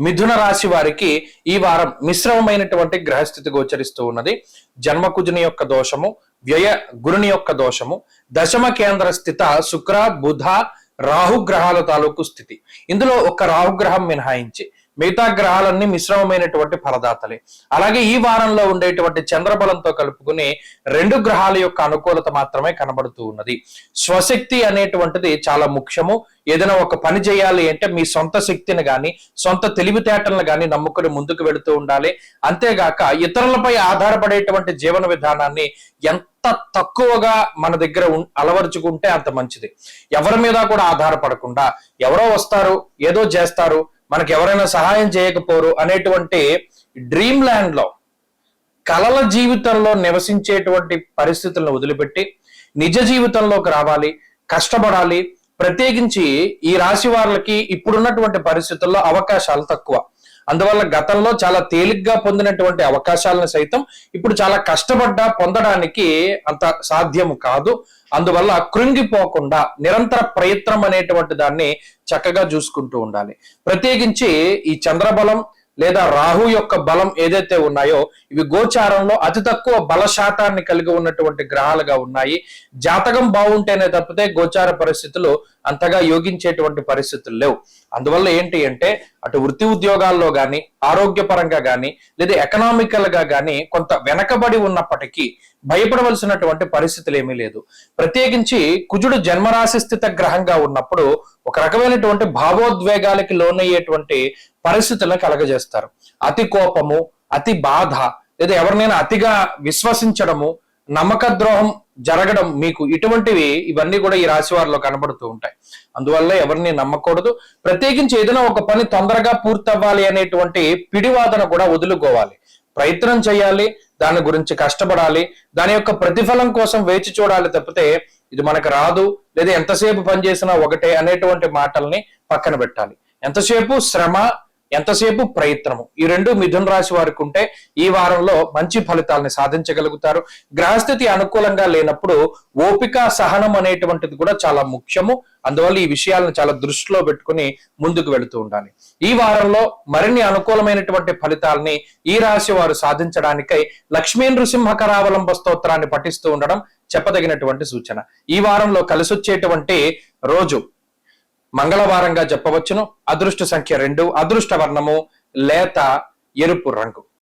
మిథున రాశి వారికి ఈ వారం మిశ్రమమైనటువంటి గ్రహస్థితి గోచరిస్తూ ఉన్నది. జన్మకుజుని యొక్క దోషము, వ్యయ గురుని యొక్క దోషము, దశమ కేంద్ర స్థిత శుక్ర బుధ రాహుగ్రహాల తాలూకు స్థితి. ఇందులో ఒక రాహుగ్రహం మినహాయించి మిగతా గ్రహాలన్నీ మిశ్రమమైనటువంటి ఫలదాతలే. అలాగే ఈ వారంలో ఉండేటువంటి చంద్రబలంతో కలుపుకుని 2 గ్రహాల యొక్క అనుకూలత మాత్రమే కనబడుతూ ఉన్నది. స్వశక్తి అనేటువంటిది చాలా ముఖ్యము. ఏదైనా ఒక పని చేయాలి అంటే మీ సొంత శక్తిని గాని సొంత తెలివితేటలను గాని నమ్ముకుని ముందుకు వెళుతూ ఉండాలి. అంతేగాక ఇతరులపై ఆధారపడేటువంటి జీవన విధానాన్ని ఎంత తక్కువగా మన దగ్గర అలవరుచుకుంటే అంత మంచిది. ఎవరి మీద కూడా ఆధారపడకుండా ఎవరో వస్తారు ఏదో చేస్తారు మనకి ఎవరైనా సహాయం చేయకపోరు అనేటువంటి డ్రీమ్ ల్యాండ్ లో కలల జీవితంలో నివసించేటువంటి పరిస్థితులను వదిలిపెట్టి నిజ జీవితంలోకి రావాలి, కష్టపడాలి. ప్రత్యేకించి ఈ రాశి వారికి ఇప్పుడున్నటువంటి పరిస్థితుల్లో అవకాశాలు తక్కువ. అందువల్ల గతంలో చాలా తేలిగ్గా పొందినటువంటి అవకాశాలను సైతం ఇప్పుడు చాలా కష్టపడ్డా పొందడానికి అంత సాధ్యం కాదు. అందువల్ల కృంగిపోకుండా నిరంతర ప్రయత్నం అనేటువంటి దాన్ని చక్కగా చూసుకుంటూ ఉండాలి. ప్రత్యేకించి ఈ చంద్రబలం లేదా రాహు యొక్క బలం ఏదైతే ఉన్నాయో ఇవి గోచారంలో అతి తక్కువ బల శాతాన్ని కలిగి ఉన్నటువంటి గ్రహాలుగా ఉన్నాయి. జాతకం బాగుంటేనే తప్పితే గోచార పరిస్థితులు అంతగా యోగించేటువంటి పరిస్థితులు లేవు. అందువల్ల ఏంటి అంటే అటు వృత్తి ఉద్యోగాల్లో కానీ ఆరోగ్యపరంగా కానీ లేదా ఎకనామికల్ గా కానీ కొంత వెనకబడి ఉన్నప్పటికీ భయపడవలసినటువంటి పరిస్థితులు ఏమీ లేదు. ప్రత్యేకించి కుజుడు జన్మరాశి స్థిత గ్రహంగా ఉన్నప్పుడు ఒక రకమైనటువంటి భావోద్వేగాలకి లోనయ్యేటువంటి పరిస్థితులను కలగజేస్తారు. అతి కోపము, అతి బాధ లేదా ఎవరినైనా అతిగా విశ్వసించడము, నమ్మక ద్రోహం జరగడం మీకు ఇవన్నీ కూడా ఈ రాశి వారిలో కనబడుతూ ఉంటాయి. అందువల్ల ఎవరిని నమ్మకూడదు. ప్రత్యేకించి ఏదైనా ఒక పని తొందరగా పూర్తవ్వాలి అనేటువంటి పిడివాదన కూడా వదులుకోవాలి. ప్రయత్నం చేయాలి, దాని గురించి కష్టపడాలి, దాని యొక్క ప్రతిఫలం కోసం వేచి చూడాలి తప్పితే ఇది మనకు రాదు లేదా ఎంతసేపు పనిచేసినా ఒకటే అనేటువంటి మాటల్ని పక్కన పెట్టాలి. ఎంతసేపు శ్రమ, ఎంతసేపు ప్రయత్నము, ఈ 2 మిథున రాశి వారికి ఉంటే ఈ వారంలో మంచి ఫలితాలని సాధించగలుగుతారు. గ్రహస్థితి అనుకూలంగా లేనప్పుడు ఓపిక, సహనం అనేటువంటిది కూడా చాలా ముఖ్యము. అందువల్ల ఈ విషయాలను చాలా దృష్టిలో పెట్టుకుని ముందుకు వెళుతూ ఉండాలి. ఈ వారంలో మరిన్ని అనుకూలమైనటువంటి ఫలితాలని ఈ రాశి వారు సాధించడానికై లక్ష్మీ నృసింహ కరావలంబ స్తోత్రాన్ని పఠిస్తూ ఉండడం చెప్పదగినటువంటి సూచన. ఈ వారంలో కలిసొచ్చేటువంటి రోజు మంగళవారంగా చెప్పవచ్చును. అదృష్ట సంఖ్య 2, అదృష్ట వర్ణము లేత ఎరుపు రంగు.